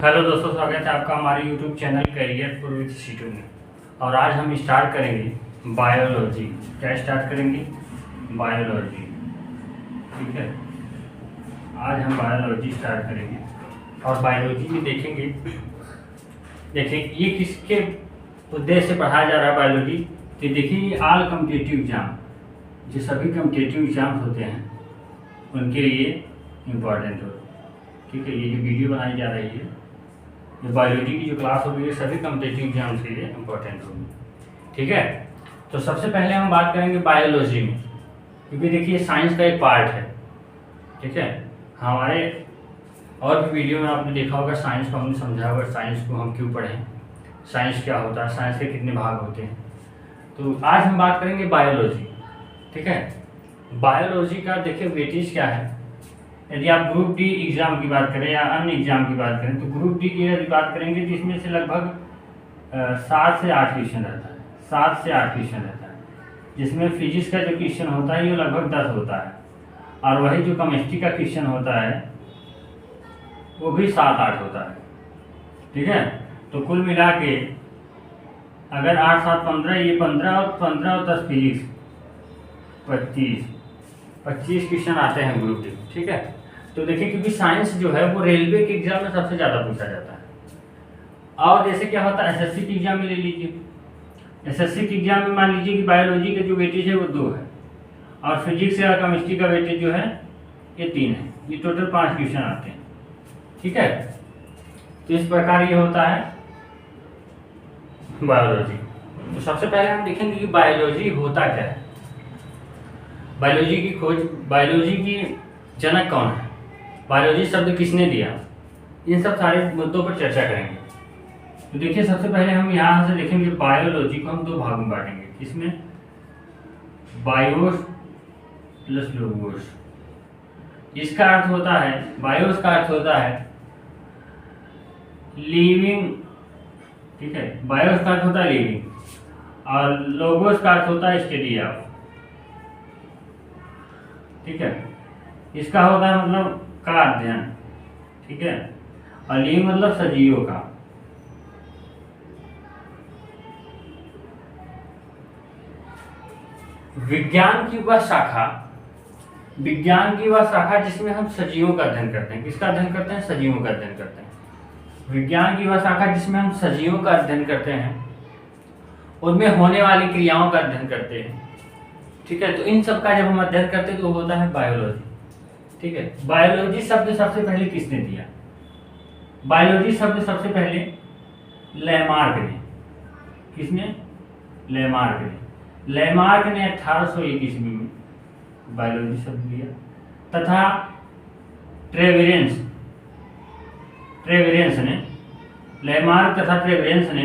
Hello दोस्तों, स्वागत है आपका हमारे YouTube channel career for with सीटू में। और आज हम स्टार्ट करेंगे बायोलॉजी। क्या स्टार्ट करेंगे? बायोलॉजी। ठीक है, आज हम बायोलॉजी स्टार्ट करेंगे और बायोलॉजी में देखेंगे ये किसके उद्देश्य से पढ़ाया जा रहा है बायोलॉजी। तो देखिए, ऑल कॉम्पिटिटिव एग्जाम, जो सभी कॉम्पिटिटिव एग्जाम्स होते हैं उनके लिए इम्पोर्टेंट हो। ठीक है, ये जो वीडियो बनाई जा रही है, ये बायोलॉजी की जो क्लास होगी, ये सभी कॉम्पिटिटिव एग्जाम्स के लिए इम्पोर्टेंट होगी। ठीक है, तो सबसे पहले हम बात करेंगे बायोलॉजी में, क्योंकि देखिए साइंस का एक पार्ट है। ठीक है, हमारे और भी वीडियो में आपने देखा होगा, साइंस को हमने समझा होगा, साइंस को हम क्यों पढ़ें, साइंस क्या होता है, साइंस के कितने भाग होते हैं। तो आज हम बात करेंगे बायोलॉजी। ठीक है, बायोलॉजी का देखिए वेटेज क्या है। यदि आप ग्रुप डी एग्ज़ाम की बात करें या अन्य एग्ज़ाम की बात करें, तो ग्रुप डी की यदि बात करेंगे तो इसमें से लगभग 7 से 8 क्वेश्चन रहता है। 7 से 8 क्वेश्चन रहता है, जिसमें फिजिक्स का जो क्वेश्चन होता है ये लगभग 10 होता है, और वही जो केमिस्ट्री का क्वेश्चन होता है वो भी 7-8 होता है। ठीक है, तो कुल मिला के अगर 8, 7, 15, ये 15 और 10 फिजिक्स, 25 क्वेश्चन आते हैं ग्रुप डी। ठीक है, तो देखिए, क्योंकि साइंस जो है वो रेलवे के एग्जाम में सबसे ज़्यादा पूछा जाता है। और जैसे क्या होता है, एसएससी के एग्जाम में ले लीजिए, एसएससी के एग्जाम में मान लीजिए कि बायोलॉजी का जो वेटेज है वो 2 है, और फिजिक्स या केमिस्ट्री का वेटेज जो है ये 3 है। ये टोटल 5 क्वेश्चन आते हैं। ठीक है, तो इस प्रकार ये होता है बायोलॉजी। तो सबसे पहले हम देखेंगे कि बायोलॉजी होता क्या है। बायोलॉजी की खोज, बायोलॉजी की जनक कौन है, बायोलॉजी शब्द किसने दिया, इन सब सारे मुद्दों पर चर्चा करेंगे। तो देखिए, सबसे पहले हम यहाँ से देखेंगे बायोलॉजी को हम 2 भागों में बांटेंगे। इसमें बायोस प्लस लोगोस। इसका अर्थ होता है, बायोस का अर्थ होता है लिविंग। ठीक है, बायोस का अर्थ होता है लिविंग, और लोगोस का अर्थ होता है स्टडी ऑफ। ठीक है, इसका होता है मतलब का अध्ययन। ठीक है, और लिविंग मतलब सजीवों का। विज्ञान की वह शाखा जिसमें हम सजीवों का अध्ययन करते हैं। किसका अध्ययन करते हैं? सजीवों का अध्ययन करते हैं। विज्ञान की वह शाखा जिसमें हम सजीवों का अध्ययन करते हैं, उनमें होने वाली क्रियाओं का अध्ययन करते हैं। ठीक है, तो इन सब का जब हम अध्ययन करते हैं तो होता है बायोलॉजी। ठीक है, बायोलॉजी शब्द सबसे पहले किसने दिया? बायोलॉजी शब्द सबसे पहले लैमार्क ने। किसने? लैमार्क ने। लैमार्क ने 1801 ईस्वी में बायोलॉजी शब्द दिया, तथा ट्रेवेरेंस ने, लैमार्क तथा ट्रेवेरेंस ने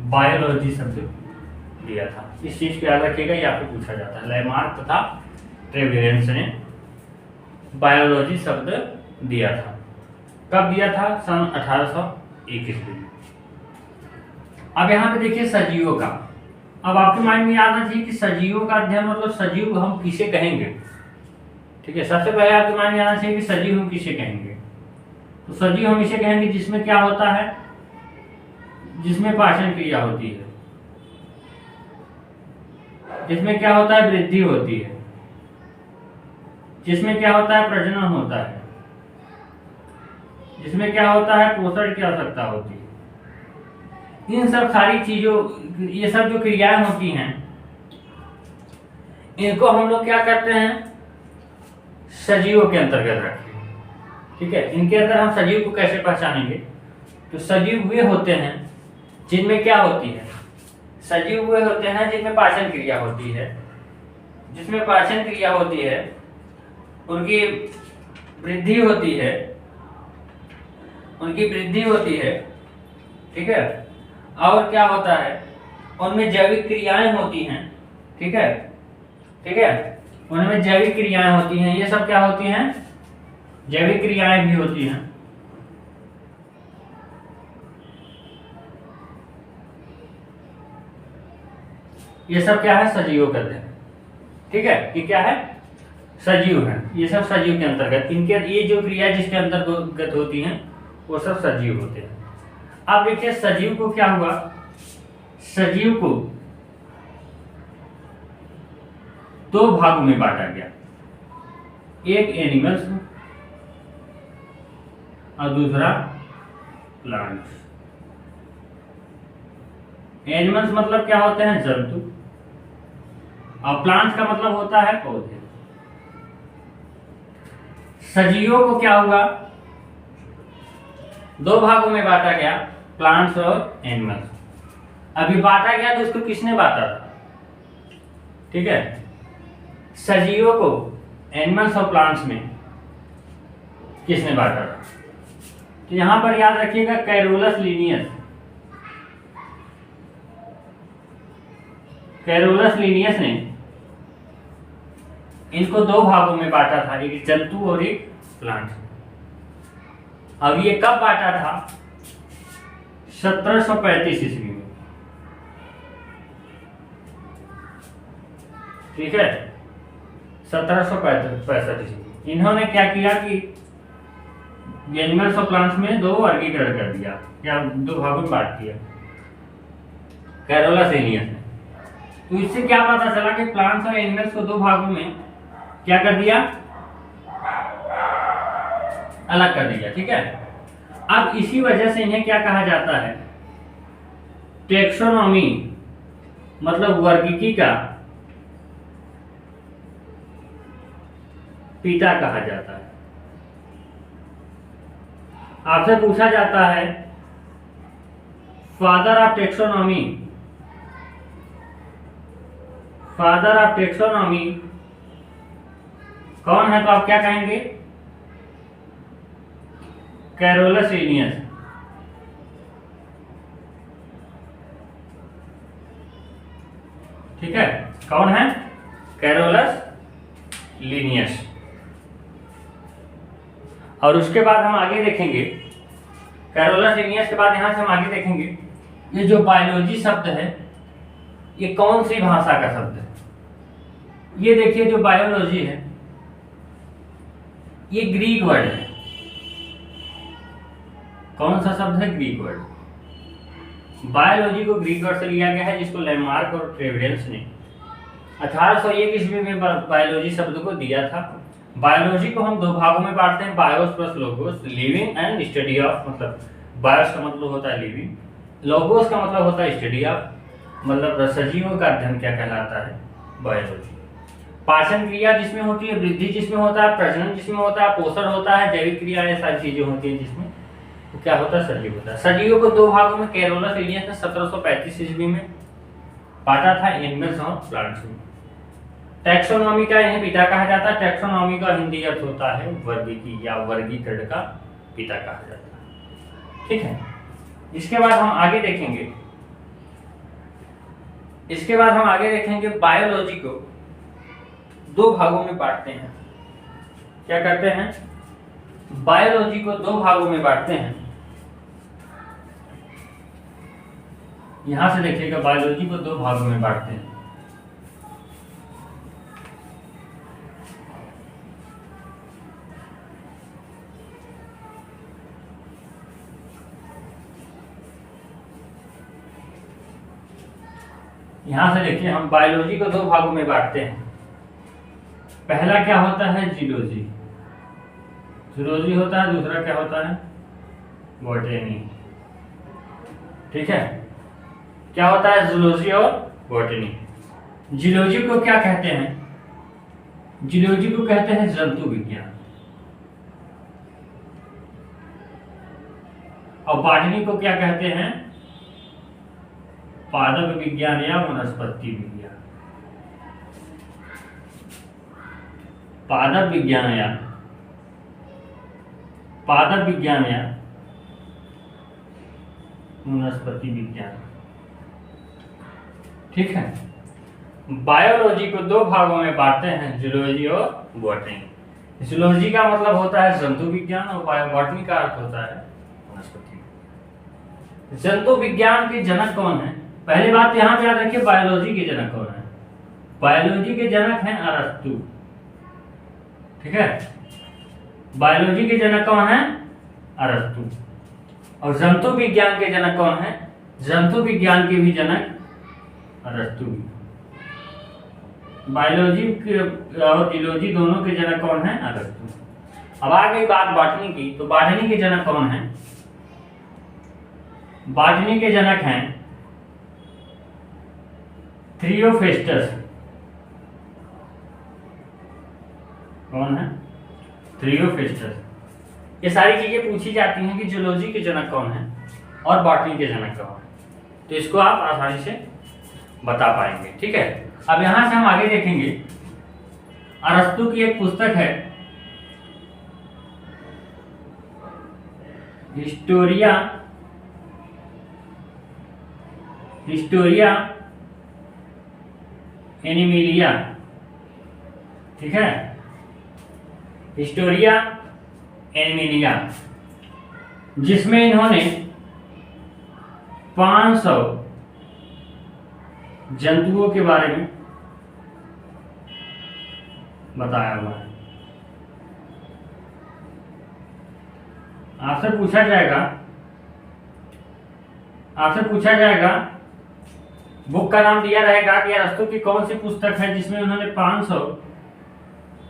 बायोलॉजी शब्द दिया था। इस चीज को याद रखिएगा, ये आपको पूछा जाता है। लैमार्क तथा ट्रेवेरेंस ने बायोलॉजी शब्द दिया था। कब दिया था? सन 1801 ईस्वी में। अब यहाँ पे देखिए सजीवों का। अब आपके माइंड में आना चाहिए कि सजीवों का अध्ययन मतलब सजीव हम किसे कहेंगे। ठीक है, सबसे पहले आपके माइंड में आना चाहिए कि सजीव हम किसे कहेंगे। तो सजीव हम इसे कहेंगे जिसमें क्या होता है, जिसमें पाचन क्रिया होती है, जिसमें क्या होता है, वृद्धि होती है, जिसमें क्या होता है, प्रजनन होता है, जिसमें क्या होता है, पोषण की आवश्यकता होती है। इन सब सारी चीजों, ये सब जो क्रियाएं होती हैं, इनको हम लोग क्या करते हैं, सजीवों के अंतर्गत रखते हैं। ठीक है, इनके अंदर हम सजीव को कैसे पहचानेंगे? तो सजीव वे होते हैं जिनमें क्या होती है, सजीव वे होते हैं जिनमें पाचन क्रिया होती है। जिसमें पाचन क्रिया होती है, उनकी वृद्धि होती है, ठीक है, और क्या होता है, उनमें जैविक क्रियाएं होती हैं। ठीक है, उनमें जैविक क्रियाएं होती हैं। ये सब क्या होती हैं? जैविक क्रियाएं भी होती हैं। ये सब क्या है? सजीवों का अध्ययन। ठीक है, ये क्या है? सजीव है। ये सब सजीव के अंतर्गत, इनके ये जो क्रिया जिसके अंतर्गत होती हैं वो सब सजीव होते हैं। अब देखिए सजीव को क्या हुआ, सजीव को दो भागों में बांटा गया, एक एनिमल्स में और दूसरा प्लांट्स। एनिमल्स मतलब क्या होते हैं, जंतु, और प्लांट्स का मतलब होता है पौधे। सजीवों को क्या हुआ, दो भागों में बांटा गया, प्लांट्स और एनिमल्स। अभी बांटा गया तो उसको किसने बांटा था, ठीक है, सजीवों को एनिमल्स और प्लांट्स में किसने बांटा था। तो यहां पर याद रखिएगा कैरोलस लीनियस, कैरोलस लीनियस ने इनको दो भागों में बांटा था, एक जंतु और एक प्लांट। अब ये कब बांटा था, 1735 ईस्वी में, ठीक है, 1765 ईस्वी। इन्होंने क्या किया कि एनिमल्स और प्लांट्स में दो वर्गीकरण कर दिया, या दो भागों में बांट दिया कैरोलस लीनियस ने। तो इससे क्या पता चला कि प्लांट्स और एनिमल्स को दो भागों में क्या कर दिया, अलग कर दिया, ठीक है। अब इसी वजह से इन्हें क्या कहा जाता है, टेक्सोनॉमी, मतलब वर्गीकी का पिता कहा जाता है। आपसे पूछा जाता है father of taxonomy, father of taxonomy कौन है, तो आप क्या कहेंगे, कैरोलस लीनियस। ठीक है, कौन है, कैरोलस लीनियस। और उसके बाद हम आगे देखेंगे, कैरोलस लीनियस के बाद यहां से हम आगे देखेंगे ये जो बायोलॉजी शब्द है ये कौन सी भाषा का शब्द है। ये देखिए जो बायोलॉजी है ये ग्रीक वर्ड है। कौन सा शब्द है, ग्रीक वर्ड। बायोलॉजी को ग्रीक वर्ड से लिया गया है, जिसको लैमार्क और ट्रेवेरेंस ने 1801 ईस्वी में बायोलॉजी शब्द को दिया था। बायोलॉजी को हम दो भागों में बांटते हैं, BIOS plus logos, living and study of. मतलब बायोस का मतलब होता है लिविंग, लोगोस का मतलब होता है स्टडी ऑफ, मतलब सजीवों का अध्ययन क्या कहलाता है, बायोलॉजी। पाचन क्रिया जिसमें होती है, वृद्धि जिसमें होता है, प्रजनन जिसमें होता है, पोषण होता है, जैविक क्रिया, ये सारी चीजें होती है जिसमें तो क्या होता है, सजीव होता है। सजीवों को दो भागों में कैरोलस लीनियस ने 1735 ईस्वी में बांटा था, एनिमल्स और प्लांट्स में। टैक्सोनॉमी का इन्हें पिता कहा जाता है। टैक्सोनॉमी का हिंदी अर्थ होता है वर्गीकी या वर्गीकरण का पिता कहा जाता है, ठीक है। इसके बाद हम आगे देखेंगे, इसके बाद हम आगे देखेंगे बायोलॉजी को दो भागों में बांटते हैं। क्या करते हैं, बायोलॉजी को दो भागों में बांटते हैं। यहां से देखिएगा, बायोलॉजी को दो भागों में बांटते हैं। यहां से देखिए, हम बायोलॉजी को दो भागों में बांटते हैं। पहला क्या होता है, जीरोलॉजी, जूलॉजी होता है। दूसरा क्या होता है, बॉटनी, ठीक है। क्या होता है, जूलॉजी और बॉटनी। जूलॉजी को क्या कहते हैं, जूलॉजी को कहते हैं जंतु विज्ञान, और बॉटनी को क्या कहते हैं, पादप विज्ञान या वनस्पति विज्ञान। पादप विज्ञान या वनस्पति विज्ञान, ठीक है। बायोलॉजी को दो भागों में बांटते हैं, जूलॉजी और बॉटनी। जूलॉजी का मतलब होता है जंतु विज्ञान और बॉटनी का अर्थ होता है वनस्पति। जंतु विज्ञान के जनक कौन है, पहली बात यहां पे याद रखिए, बायोलॉजी के जनक कौन है। बायोलॉजी के जनक हैं अरस्तु, ठीक है। बायोलॉजी के जनक कौन है, अरस्तु। और जंतु विज्ञान के जनक कौन है? जंतु विज्ञान के भी जनक अरस्तु। बायोलॉजी और जियोलॉजी दोनों के जनक कौन है? अरस्तु। अब आ गई बात बॉटनी की, तो बॉटनी के जनक कौन है? बॉटनी के जनक हैं थियोफ्रेस्टस। कौन है? थियोफ्रेस्टस। ये सारी चीजें पूछी जाती हैं कि जूलॉजी के जनक कौन है और बॉटनी के जनक कौन है, तो इसको आप आसानी से बता पाएंगे। ठीक है, अब यहां से हम आगे देखेंगे। अरस्तु की एक पुस्तक है हिस्टोरिया एनिमिलिया। ठीक है, हिस्टोरिया एनिमिलिया, जिसमें इन्होंने 500 जंतुओं के बारे में बताया हुआ है। आपसे पूछा जाएगा बुक का नाम दिया रहेगा कि अरस्तु की कौन सी पुस्तक है जिसमें उन्होंने 500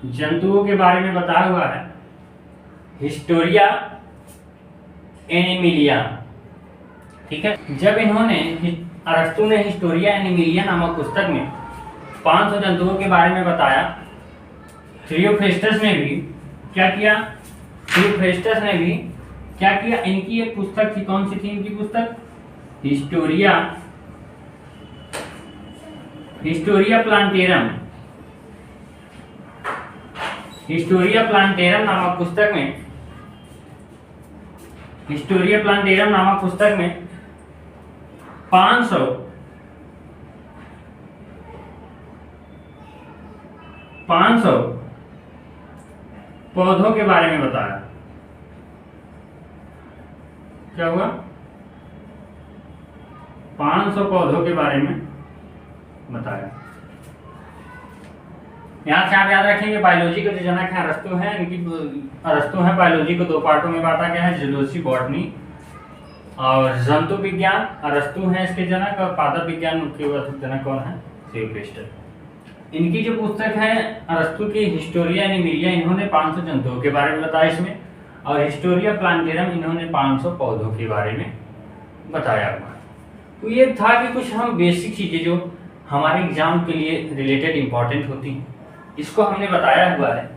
जंतुओं के बारे में बताया हुआ है। Historia Animalia. ठीक है, जब अरस्तु ने हिस्टोरिया एनिमिलिया नामक पुस्तक में 500 जंतुओं के बारे में बताया, थियोफ्रेस्टस ने भी क्या किया? इनकी एक पुस्तक थी, कौन सी थी इनकी पुस्तक? हिस्टोरिया प्लांटेरम नामक पुस्तक में 500 पौधों के बारे में बताया। क्या हुआ? 500 पौधों के बारे में बताया। यहाँ से आप याद रखेंगे बायोलॉजी के जो जनक है अरस्तु है। अरस्तु है बायोलॉजी को 2 पार्टों में बांटा गया है, जूलॉजी, बॉटनी। और जंतु विज्ञान अरस्तु है इसके जनक, और पादप विज्ञान के जनक कौन है? थियोफ्रेस्टस। इनकी जो पुस्तक है अरस्तु की हिस्टोरिया एनिमिलिया, इन्होंने 500 जंतुओं के बारे में बताया इसमें, और हिस्टोरिया प्लांटेरम इन्होंने 500 पौधों के बारे में बताया हुआ। तो ये था कि कुछ हम बेसिक चीजें जो हमारे एग्जाम के लिए रिलेटेड इंपॉर्टेंट होती हैं, इसको हमने बताया हुआ है।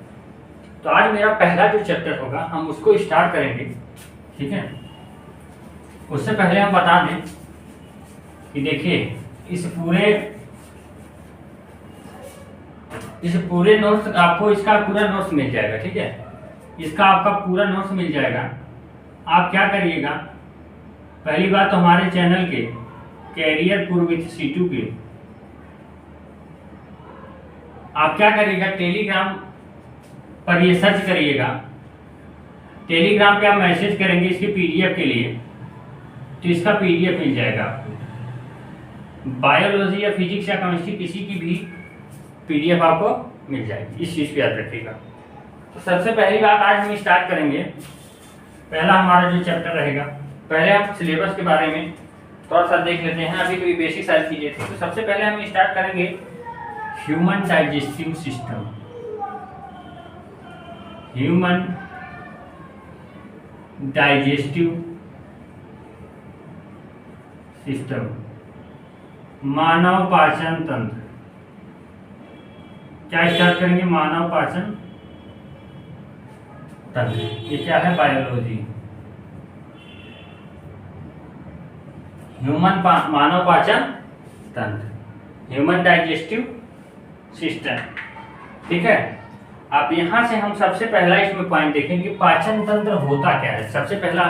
तो आज मेरा पहला जो चैप्टर होगा हम उसको स्टार्ट करेंगे। ठीक है, उससे पहले हम बता दें कि देखिए इस पूरे नोट्स आपको इसका पूरा नोट्स मिल जाएगा। ठीक है, इसका आपका पूरा नोट्स मिल जाएगा। आप क्या करिएगा, पहली बात तो हमारे चैनल के कैरियर पूर्व विथ C2 के आप क्या करिएगा, टेलीग्राम पर ये सर्च करिएगा। टेलीग्राम पे आप मैसेज करेंगे इसके PDF के लिए, तो इसका PDF मिल जाएगा आपको। बायोलॉजी या फिजिक्स या केमिस्ट्री किसी की भी PDF आपको मिल जाएगी, इस चीज़ को याद रखिएगा। तो सबसे पहली बात आज हम स्टार्ट करेंगे। पहला हमारा जो चैप्टर रहेगा, पहले हम सिलेबस के बारे में थोड़ा सा देख लेते हैं। अभी कोई बेसिक सारी चीज़ें थी, तो सबसे पहले हम स्टार्ट करेंगे human digestive system. Human digestive system, मानव पाचन तंत्र। क्या स्टार्ट करेंगे? मानव पाचन तंत्र। ये क्या है? बायोलॉजी। मानव पाचन तंत्र, ह्यूमन डाइजेस्टिव सिस्टम। ठीक है, अब यहां से हम सबसे पहला इसमें पॉइंट देखेंगे पाचन तंत्र होता क्या है। सबसे पहला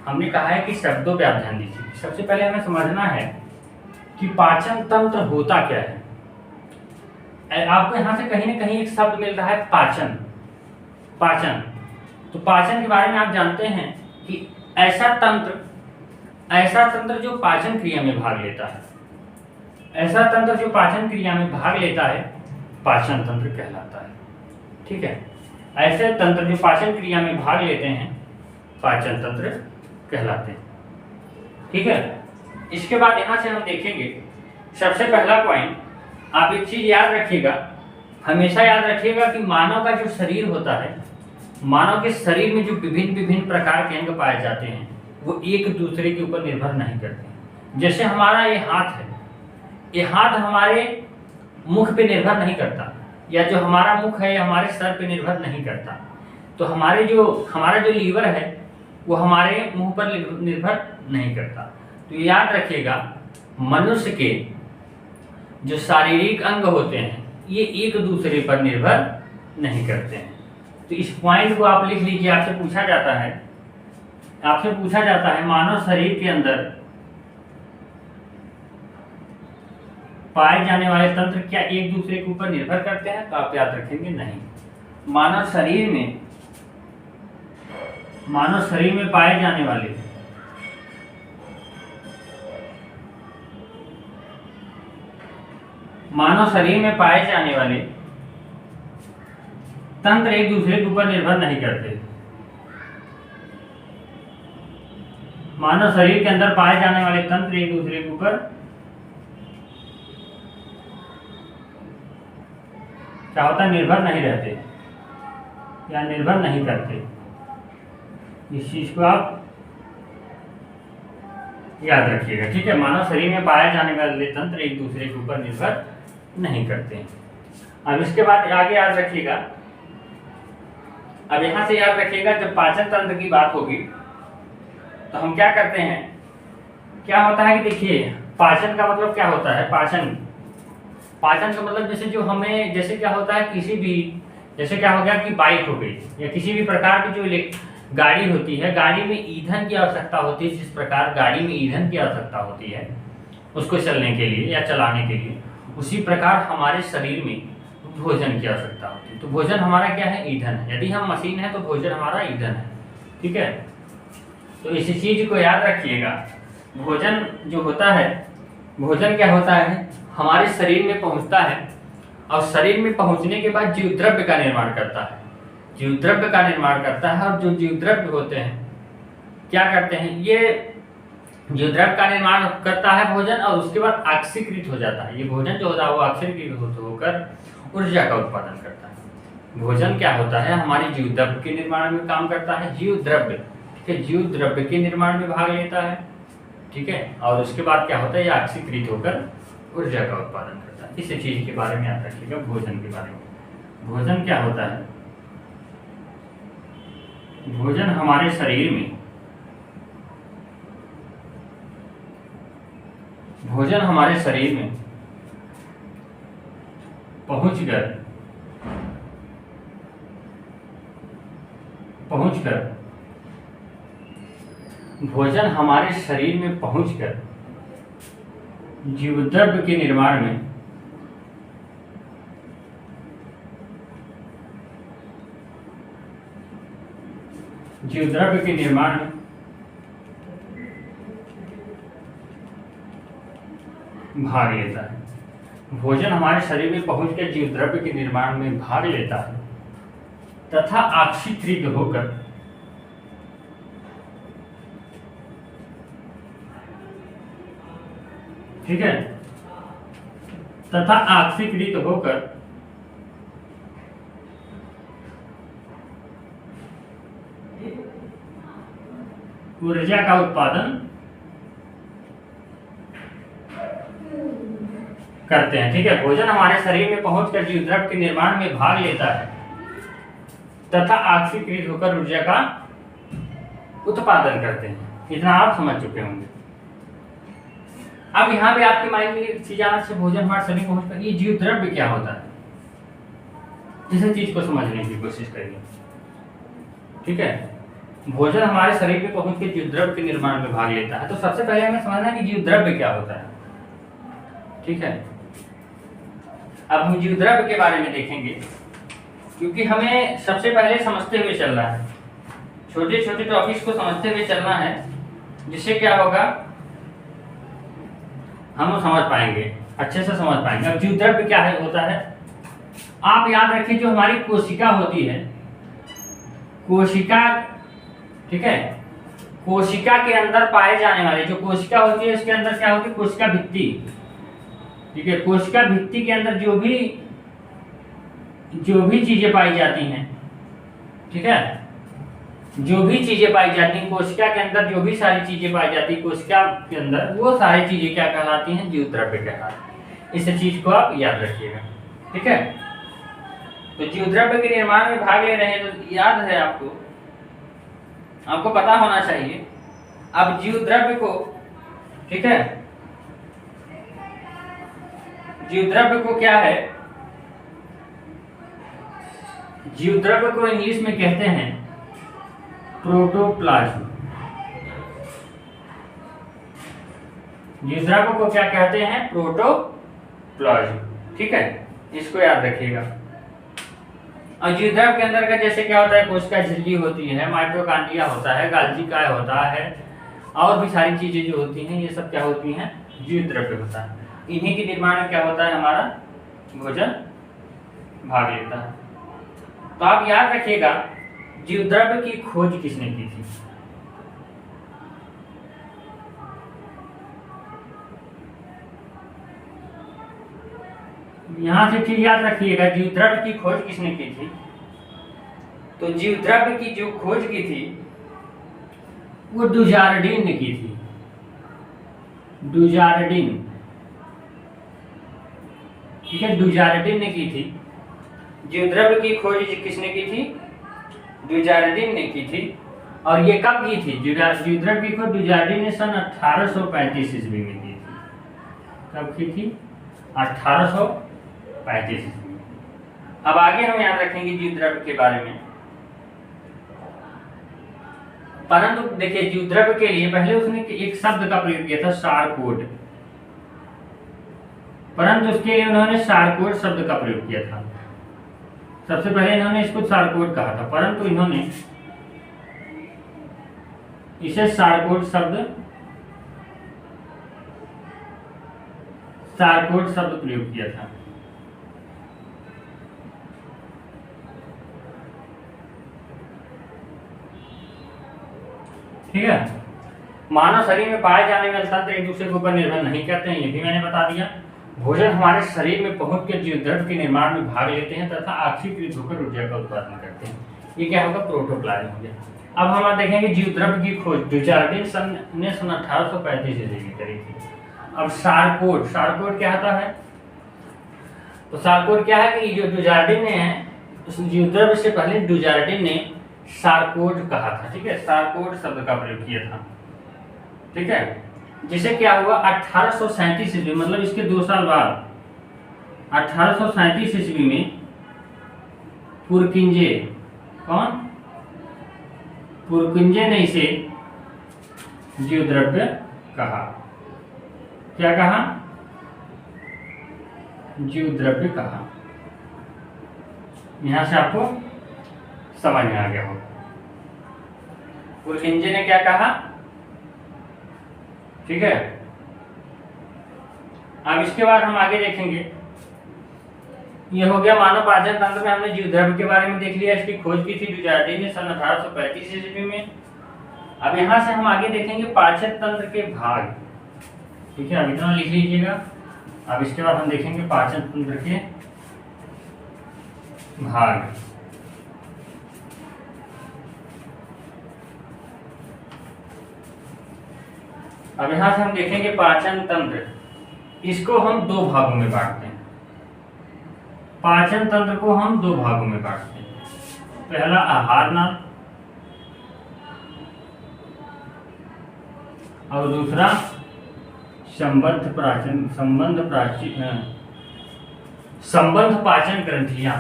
हमने कहा है कि शब्दों पे आप ध्यान दीजिए। सबसे पहले हमें समझना है कि पाचन तंत्र होता क्या है। आपको यहां से कहीं ना कहीं एक शब्द मिल रहा है पाचन। तो पाचन के बारे में आप जानते हैं कि ऐसा तंत्र जो पाचन क्रिया में भाग लेता है, ऐसा तंत्र जो पाचन क्रिया में भाग लेता है पाचन तंत्र कहलाता है। ठीक है, ऐसे तंत्र जो पाचन क्रिया में भाग लेते हैं पाचन तंत्र कहलाते हैं। ठीक है, इसके बाद यहाँ से हम देखेंगे सबसे पहला पॉइंट, आप एक चीज याद रखिएगा, हमेशा याद रखिएगा कि मानव का जो शरीर होता है, मानव के शरीर में जो विभिन्न विभिन्न प्रकार के अंग पाए जाते हैं वो एक दूसरे के ऊपर निर्भर नहीं करते। जैसे हमारा ये हाथ है, ये हाथ हमारे मुख पे निर्भर नहीं करता, या जो हमारा मुख है हमारे सर पे निर्भर नहीं करता। तो हमारा जो लीवर है वो हमारे मुंह पर निर्भर नहीं करता। तो याद रखिएगा, मनुष्य के जो शारीरिक अंग होते हैं ये एक दूसरे पर निर्भर नहीं करते हैं। तो इस पॉइंट को आप लिख लीजिए। आपसे पूछा जाता है मानव शरीर के अंदर पाए जाने वाले तंत्र क्या एक दूसरे के ऊपर निर्भर करते हैं? तो आप याद रखेंगे नहीं। मानव शरीर में पाए जाने वाले तंत्र एक दूसरे के ऊपर निर्भर नहीं करते। मानव शरीर के अंदर पाए जाने वाले तंत्र एक दूसरे के ऊपर क्या होता है? निर्भर नहीं रहते या निर्भर नहीं करते। इस चीज को आप याद रखिएगा। ठीक है, मानव शरीर में पाए जाने वाले तंत्र एक दूसरे के ऊपर निर्भर नहीं करते हैं। अब इसके बाद आगे याद रखिएगा, अब यहां से याद रखिएगा, जब पाचन तंत्र की बात होगी तो हम क्या करते हैं, क्या होता है कि देखिए पाचन का मतलब क्या होता है? पाचन का मतलब जैसे क्या होता है, जैसे क्या हो गया कि बाइक हो गई या किसी भी प्रकार की जो गाड़ी होती है, गाड़ी में ईंधन की आवश्यकता होती है। जिस प्रकार गाड़ी में ईंधन की आवश्यकता होती है उसको चलने के लिए या चलाने के लिए, उसी प्रकार हमारे शरीर में भोजन की आवश्यकता होती है। तो भोजन हमारा क्या है? ईंधन है। यदि हम मशीन है तो भोजन हमारा ईंधन है। ठीक है, तो इसी चीज को याद रखिएगा। भोजन जो होता है, भोजन क्या होता है? हमारे शरीर में पहुंचता है और शरीर में पहुंचने के बाद जीव द्रव्य का निर्माण करता है। और जो जीव द्रव्य होते हैं क्या करते हैं? ये जीव द्रव्य का निर्माण करता है भोजन, और उसके बाद ऑक्सीकृत हो जाता है। ये भोजन जो होता है वो ऑक्सीकृत होकर ऊर्जा का उत्पादन करता है। भोजन क्या होता है? हमारे जीव द्रव्य के निर्माण में काम करता है। जीव द्रव्य, ठीक है, जीव द्रव्य के निर्माण में भाग लेता है। ठीक है, और उसके बाद क्या होता है? ये ऑक्सीकृत होकर ऊर्जा का उत्पादन करता है। इस चीज के बारे में याद रखिएगा, भोजन के बारे में। भोजन क्या होता है? भोजन हमारे शरीर में पहुंचकर जीवद्रव्य के निर्माण में भाग लेता है। भोजन हमारे शरीर में पहुंचकर जीव द्रव्य के निर्माण में भाग लेता है तथा ऑक्सीकृत होकर ठीक है, तथा ऑक्सीकृत होकर ऊर्जा का उत्पादन करते हैं। ठीक है, भोजन हमारे शरीर में पहुंचकर जीव द्रव्य के निर्माण में भाग लेता है तथा ऑक्सीकृत होकर ऊर्जा का उत्पादन करते हैं। इतना आप समझ चुके होंगे। अब यहाँ पे आपके माइंड में चीज आना से भोजन हमारे शरीर में पहुंचकर ये जीव द्रव्य क्या होता है, इस चीज को समझने की कोशिश करिए। ठीक है, भोजन हमारे शरीर में पहुंच के जीव द्रव्य के निर्माण में भाग लेता है। तो सबसे पहले हमें समझना है कि जीव द्रव्य क्या होता है। ठीक है, अब हम जीव द्रव्य के बारे में देखेंगे, क्योंकि हमें सबसे पहले समझते हुए चलना है, छोटे छोटे टॉपिक्स को समझते हुए चलना है, जिससे क्या होगा हम समझ पाएंगे, अच्छे से समझ पाएंगे। अब जीव द्रव्य क्या है होता है, आप याद रखिए जो हमारी कोशिका होती है, कोशिका, ठीक है, कोशिका के अंदर पाए जाने वाले, जो कोशिका होती है उसके अंदर क्या होती है, कोशिका भित्ति, ठीक है। कोशिका भित्ति के अंदर जो भी चीजें पाई जाती हैं, ठीक है, जो भी चीजें पाई जाती हैं कोशिका के अंदर, जो भी सारी चीजें पाई जाती है कोशिका के अंदर, वो सारी चीजें क्या कहलाती हैं, जीव द्रव्य कहलाती हैं। इस चीज को आप याद रखिएगा, ठीक है। तो जीव द्रव्य के निर्माण में भाग ले रहे हैं तो याद है आपको पता होना चाहिए। अब जीव द्रव्य को, ठीक है, जीव द्रव्य को क्या है, जीव द्रव्य को इंग्लिश में कहते हैं प्रोटोप्लाज्म। जीव द्रव्य को क्या कहते हैं, प्रोटोप्लाज्म, ठीक है, इसको याद रखिएगा। और जीव द्रव्य के अंदर का जैसे क्या होता है, कोशिका झिल्ली होती है, माइटोकॉन्ड्रिया होता है, गाल्जी काय होता है, और भी सारी चीजें जो होती हैं ये सब क्या होती हैं, जीव द्रव्य होता है। इन्हीं के निर्माण में क्या होता है, हमारा भोजन भाग लेता है। तो आप याद रखिएगा जीव द्रव्य की खोज किसने की थी। यहां से फिर याद रखिएगा जीव द्रव्य की खोज किसने की थी। तो जीव द्रव्य की जो खोज की थी वो डुजार्डिन ने की थी। डुजार्डिन, ठीक है, डुजार्डिन ने की थी। जीव द्रव्य की खोज किसने की थी, डुजार्डिन ने की थी। और ये कब की थी, जीव द्रव्य की खोज डुजार्डिन ने सन 1835 ईस्वी में की थी। कब की थी, 1835 ईस्वी में। अब आगे हम याद रखेंगे जीव द्रव्य के बारे में। परंतु देखिए जीव द्रव्य के लिए पहले उसने एक शब्द का प्रयोग किया था, सारकोड। परंतु उसके लिए उन्होंने सारकोड शब्द का प्रयोग किया था। सबसे पहले इन्होंने इसको सारकोड कहा था, परंतु इन्होंने इसे सारकोड शब्द प्रयोग किया था। ठीक है। मानव शरीर में पाए जाने वाले तंत्र एक दूसरे के ऊपर निर्भर नहीं करते हैं, ये भी मैंने बता दिया। भोजन हमारे शरीर में पहुंचकर जीव द्रव्य के निर्माण में भाग लेते हैं तथा ऑक्सीकृत होकर ऊर्जा का उत्पादन करते हैं। ये क्या होगा, प्रोटोप्लाज्म हो गया। अब हम देखेंगे जीव द्रव्य की खोज डुचार्डिन ने सन 1835 ईस्वी में करी थी। अब सारकोड क्या होता है, तो सारकोड क्या है कि जो डुचार्डिन ने है, उस जीव द्रव्य से पहले डुचार्डिन ने सारकोड कहा था। ठीक है, सारकोड शब्द का प्रयोग किया था। ठीक है, जिसे क्या हुआ 1837 ईस्वी, मतलब इसके 2 साल बाद 1837 ईस्वी में पुरकिंजे, कौन, पुरकिंजे ने इसे जीव द्रव्य कहा। क्या कहा, जीव द्रव्य कहा। यहां से आपको समझ में आ गया होगा पुरकिंजे ने क्या कहा। ठीक है, अब इसके बाद हम आगे देखेंगे। ये हो गया मानव पाचन तंत्र में, हमने जीव द्रव्य के बारे में देख लिया, इसकी खोज की थी डुचार्डिन ने सन 1835 ईस्वी में। अब यहां से हम आगे देखेंगे पाचन तंत्र के भाग। ठीक है, अब इतना लिख लीजिएगा। अब इसके बाद हम देखेंगे पाचन तंत्र के भाग। अब यहां से हम देखेंगे पाचन तंत्र, इसको हम 2 भागों में बांटते हैं। पाचन तंत्र को हम 2 भागों में बांटते हैं। पहला आहार नाल और दूसरा संबंध पाचन ग्रंथियां।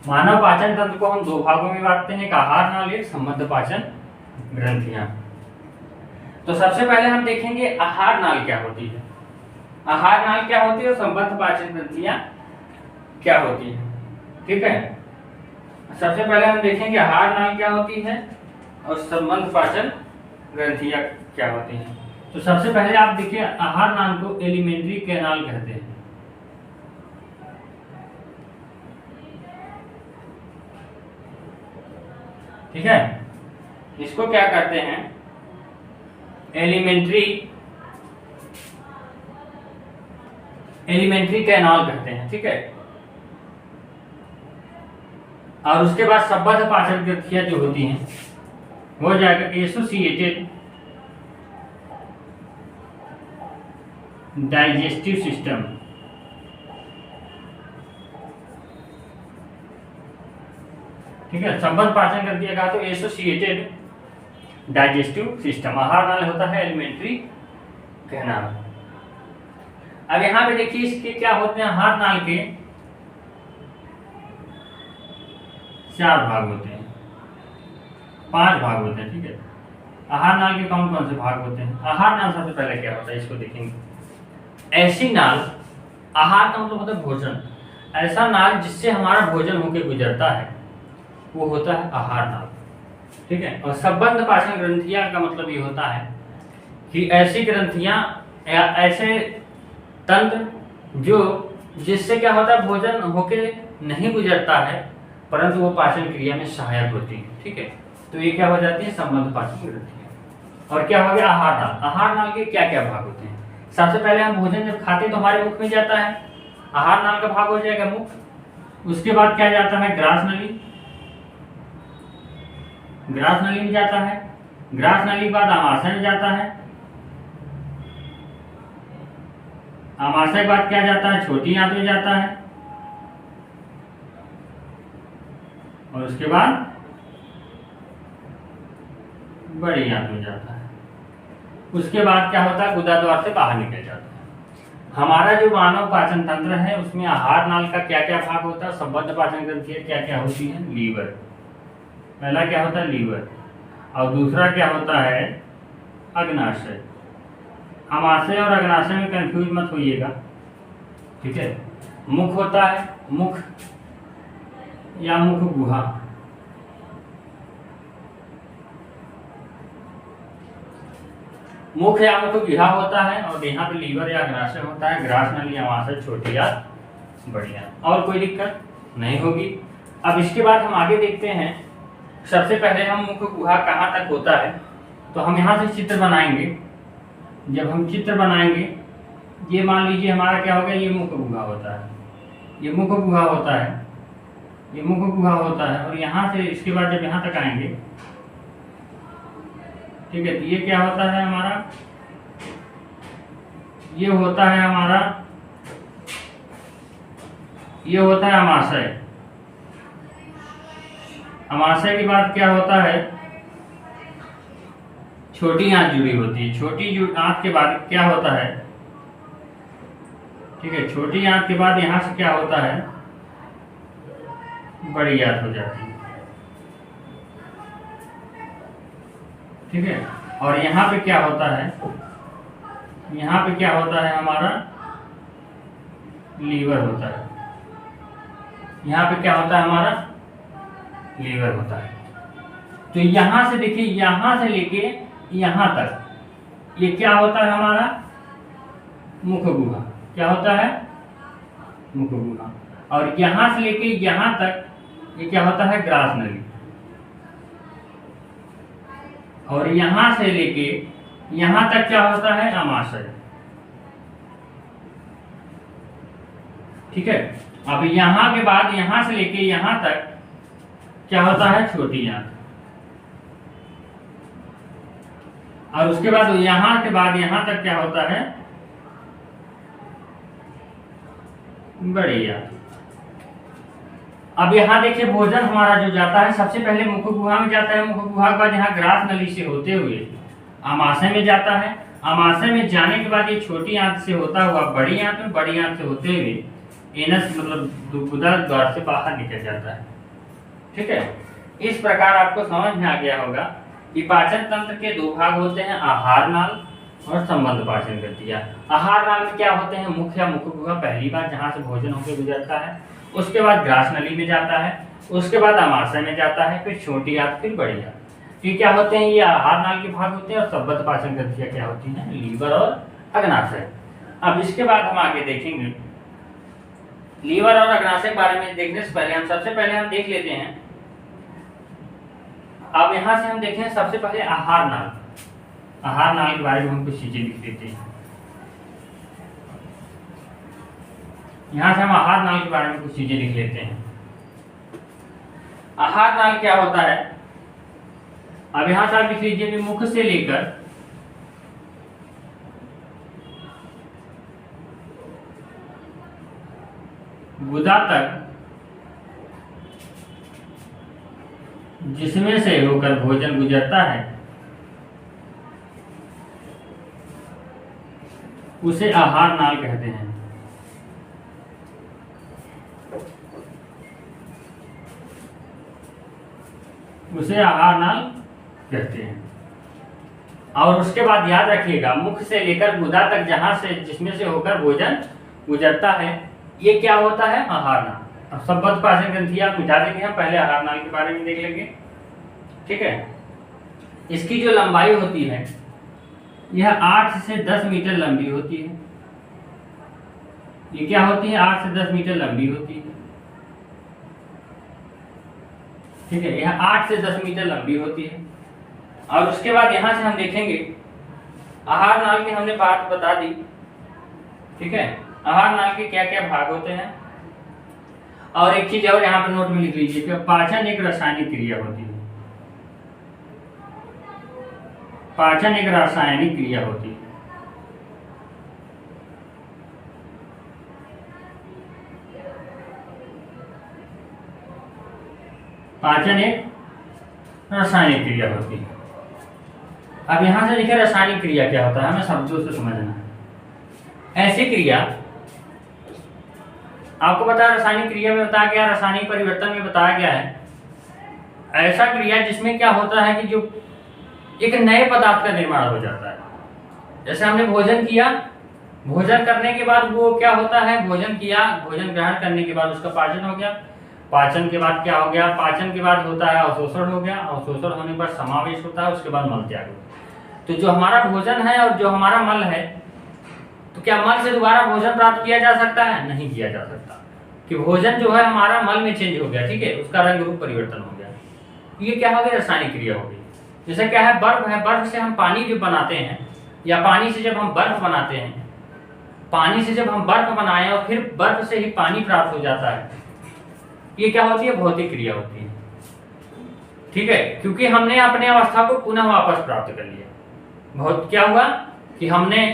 मानव पाचन तंत्र को हम 2 भागों में बांटते हैं, एक आहार नाल, एक संबंध पाचन ग्रंथियां। तो सबसे पहले हम देखेंगे आहार नाल क्या होती है, आहार नाल क्या होती है और संबंध पाचन ग्रंथियां क्या होती है। ठीक है, सबसे पहले हम देखेंगे आहार नाल क्या होती है और संबंध पाचन ग्रंथियां क्या होती हैं। तो सबसे पहले आप देखिए आहार नाल को एलिमेंट्री कैनाल कहते हैं। ठीक है, इसको क्या करते हैं, एलिमेंट्री कैनाल कहते हैं। ठीक है, और उसके बाद संबद्ध पाचन ग्रंथियां जो होती हैं हो जाएगा एसोसिएटेड डाइजेस्टिव सिस्टम। ठीक है, संबद्ध पाचन ग्रंथियां कहा तो एसोसिएटेड डाइजेस्टिव सिस्टम। आहार नाल होता है एलिमेंट्री कैनाल। अब यहाँ पे देखिए इसके क्या होते हैं, आहार नाल के 4 भाग होते हैं, 5 भाग होते हैं। ठीक है, आहार नाल के कौन कौन से भाग होते हैं? आहार नाल सबसे पहले क्या होता है इसको देखेंगे। ऐसी नाल, आहार का मतलब होता है भोजन, ऐसा नाल जिससे हमारा भोजन होकर गुजरता है वो होता है आहार नाल। ठीक है, और संबद्ध पाचन ग्रंथियां का मतलब ये होता है कि ऐसी ग्रंथियां या ऐसे तंत्र जो जिससे क्या होता है भोजन होके नहीं गुजरता है परंतु वो पाचन क्रिया में सहायक होती है। ठीक है, तो ये क्या हो जाती है, संबद्ध पाचन ग्रंथियां। और क्या हो गया आहार नाल। आहार नाल के क्या क्या भाग होते हैं? सबसे पहले हम भोजन जब खाते हैं तो हमारे मुख में जाता है, आहार नाल का भाग हो जाएगा मुख। उसके बाद क्या जाता है, ग्रास नली, ग्रास नली में जाता है। ग्रास नली के बाद आमाशय में जाता है। आमाशय के बाद क्या जाता है, छोटी आंत में जाता है। और उसके बाद बड़ी आंत में जाता है। उसके बाद क्या होता है, गुदा द्वार से बाहर निकल जाता है। हमारा जो मानव पाचन तंत्र है उसमें आहार नाल का क्या क्या भाग होता है, संबद्ध पाचन ग्रंथियां क्या क्या होती हैं, लीवर, पहला क्या होता है लीवर, और दूसरा क्या होता है अग्नाशय। आमाशय और अग्नाशय में कंफ्यूज मत होइएगा। ठीक है, मुख होता है, मुख या मुख गुहा, मुख या मुख गुहा होता है, और यहाँ पे लीवर या अग्नाशय होता है। ग्रास नली, आमाशय, छोटी या बड़ी आंत। और कोई दिक्कत नहीं होगी। अब इसके बाद हम आगे देखते हैं। सबसे पहले हम मुख गुहा कहाँ तक होता है तो हम यहाँ से चित्र बनाएंगे। जब हम चित्र बनाएंगे, ये मान लीजिए हमारा क्या होगा, ये मुख गुहा होता है, ये मुख गुहा होता है, ये मुख गुहा होता है। और यहाँ से इसके बाद जब यहाँ तक आएंगे, ठीक है, तो ये क्या होता है हमारा, ये होता है हमारा, ये होता है आमाशय। आमाशय के बाद क्या होता है, छोटी आंत जुड़ी होती है। छोटी आंत के बाद क्या होता है, ठीक है, छोटी आंत के बाद यहां से क्या होता है, बड़ी आंत हो जाती है। ठीक है, और यहाँ पे क्या होता है, यहाँ पे क्या होता है हमारा लीवर होता है। यहाँ पे क्या होता है हमारा लीवर होता है। तो यहाँ से देखिए, यहाँ से लेके यहाँ तक ये क्या होता है हमारा मुख गुहा। क्या होता है, मुख गुहा। और यहाँ से लेके यहाँ तक ये क्या होता है, ग्रास नली। और यहाँ से लेके यहाँ तक क्या होता है, आमाशय। ठीक है, अब यहाँ के बाद यहाँ से लेके यहाँ तक क्या होता है, छोटी आंत। और उसके बाद यहाँ के बाद यहाँ तक क्या होता है, बड़ी आंत। अब यहाँ देखिए भोजन हमारा जो जाता है सबसे पहले मुख गुहा में जाता है। मुख गुहा के बाद यहाँ ग्रास नली से होते हुए आमाशय में जाता है। आमाशय में जाने के बाद ये छोटी आंत से होता हुआ बड़ी आंत में, बड़ी आंत से होते हुए एनस मतलब गुदा द्वार से बाहर निकल जाता है। ठीक है, इस प्रकार आपको समझ में आ गया होगा कि पाचन तंत्र के 2 भाग होते हैं, आहार नाल और संबद्ध पाचन ग्रंथियां। आहार नाल में क्या होते हैं, मुख या मुख गुहा, पहली बार जहां से भोजन होकर गुजरता है। उसके बाद ग्रास नली में जाता है। उसके बाद आमाशय में जाता है, फिर छोटी आंत, फिर बड़ी आंत। ये क्या होते हैं, ये आहार नाल के भाग होते हैं। और संबद्ध पाचन ग्रंथियां क्या होती हैं, लीवर और अग्नाशय। अब इसके बाद हम आगे देखेंगे। लीवर और अग्नाशय के बारे में देखने से पहले हम सबसे पहले हम देख लेते हैं अब यहाँ से हम देखें सबसे पहले आहार नाल। आहार नाल के बारे में हम कुछ चीजें लिख देते हैं। यहाँ से हम आहार नाल के बारे में कुछ चीजें लिख लेते हैं। आहार नाल क्या होता है? अब यहां से आप लिख लीजिए कि मुख से लेकर गुदा तक जिसमें से होकर भोजन गुजरता है उसे आहार नाल कहते हैं। उसे आहार नाल कहते हैं। और उसके बाद याद रखिएगा, मुख से लेकर गुदा तक जहां से जिसमें से होकर भोजन गुजरता है, ये क्या होता है? आहार नाल। अब संबद्ध पाचन ग्रंथि आप मिटा देंगे, हम पहले आहार नाल के बारे में देख लेंगे। ठीक है, इसकी जो लंबाई होती है यह 8 से 10 मीटर लंबी होती है। ये क्या होती है? 8 से 10 मीटर लंबी होती है। ठीक है, यह 8 से 10 मीटर लंबी होती है। और उसके बाद यहां से हम देखेंगे आहार नाल की हमने बात बता दी। ठीक है, आहार नाल के क्या क्या भाग होते हैं। और एक चीज और यहाँ पर नोट में लिख लीजिए कि पाचन एक रासायनिक क्रिया होती है। पाचन एक रासायनिक क्रिया होती है। पाचन एक रासायनिक क्रिया होती है। अब यहां से देखिए रासायनिक क्रिया क्या होता है, हमें शब्दों से समझना है। ऐसी क्रिया आपको पता है, रासायनिक क्रिया में बताया गया, रासायनिक परिवर्तन में बताया गया है ऐसा क्रिया जिसमें क्या होता है कि जो एक नए पदार्थ का निर्माण हो जाता है। जैसे हमने भोजन किया, भोजन करने के बाद वो क्या होता है, भोजन किया, भोजन ग्रहण करने के बाद उसका पाचन हो गया। पाचन के बाद क्या हो गया? पाचन के बाद होता है अवशोषण हो गया। अवशोषण होने पर समावेश होता है, उसके बाद मल त्याग। तो जो हमारा भोजन है और जो हमारा मल है, तो क्या मल से दोबारा भोजन प्राप्त किया जा सकता है? नहीं किया जा सकता, कि भोजन जो है हमारा मल में चेंज हो गया। ठीक है, उसका रंग रूप परिवर्तन हो गया। ये क्या हो गया? रासायनिक क्रिया हो गई। जैसे क्या है, बर्फ है, बर्फ से हम पानी जो बनाते हैं, या पानी से जब हम बर्फ बनाते हैं, पानी से जब हम बर्फ बनाए और फिर बर्फ से ही पानी प्राप्त हो जाता है, ये क्या होती है? भौतिक क्रिया होती है। ठीक है, क्योंकि हमने अपने अवस्था को पुनः वापस प्राप्त कर लिया। बहुत क्या हुआ कि हमने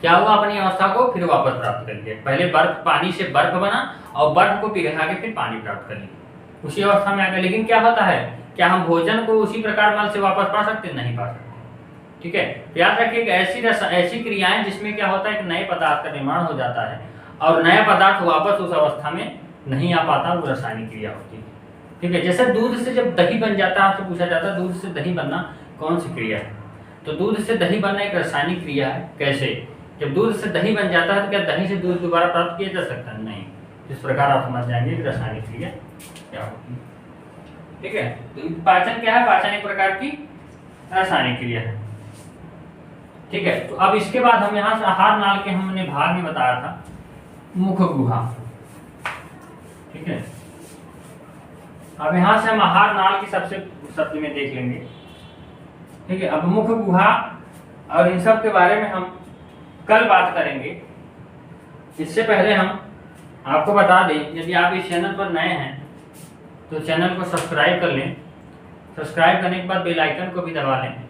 क्या हुआ, अपनी अवस्था को फिर वापस प्राप्त कर लिया। पहले बर्फ, पानी से बर्फ बना और बर्फ को पिघला के फिर पानी प्राप्त कर लिया, उसी अवस्था में आ गया। लेकिन क्या होता है, क्या हम भोजन को उसी प्रकार मल से वापस पा सकते? नहीं पा सकते। ठीक है, याद रखिएगा ऐसी क्रियाएं जिसमें क्या होता है, एक नए पदार्थ का निर्माण हो जाता है और नया पदार्थ वापस उस अवस्था में नहीं आ पाता, वो रासायनिक क्रिया होती है। ठीक है, जैसे दूध से जब दही बन जाता है, आपसे पूछा जाता है दूध से दही बनना कौन सी क्रिया है? तो दूध से दही बनना एक रासायनिक क्रिया है। कैसे? जब दूध से दही बन जाता है तो क्या दही से दूध दोबारा प्राप्त किया जा सकता है? नहीं। इस प्रकार आप समझ जाएंगे कि रासायनिक क्रिया क्या होती है। ठीक है, तो पाचन क्या है? पाचन एक प्रकार की रासायनिक क्रिया है। ठीक है, तो अब इसके बाद हम यहाँ से आहार नाल के हमने भाग में बताया था मुख गुहा। ठीक है, अब यहाँ से हम आहार नाल की सबसे शब्द में देख लेंगे। ठीक है, अब मुख गुहा और इन सब के बारे में हम कल बात करेंगे। इससे पहले हम आपको बता दें, यदि आप इस चैनल पर नए हैं तो चैनल को सब्सक्राइब कर लें। सब्सक्राइब करने के बाद बेल आइकन को भी दबा लें,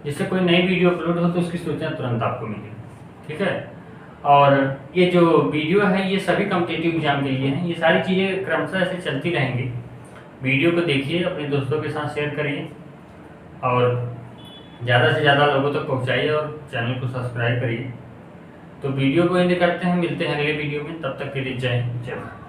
जिससे कोई नई वीडियो अपलोड हो तो उसकी सूचना तुरंत आपको मिले। ठीक है, और ये जो वीडियो है ये सभी कॉम्पिटिटिव एग्जाम के लिए हैं। ये सारी चीज़ें क्रमशः ऐसे चलती रहेंगी। वीडियो को देखिए, अपने दोस्तों के साथ शेयर करिए और ज़्यादा से ज़्यादा लोगों तक पहुँचाइए और चैनल को सब्सक्राइब करिए। तो वीडियो को एंड करते हैं, मिलते हैं अगले वीडियो में। तब तक के लिए जय हिंद, जय भारत।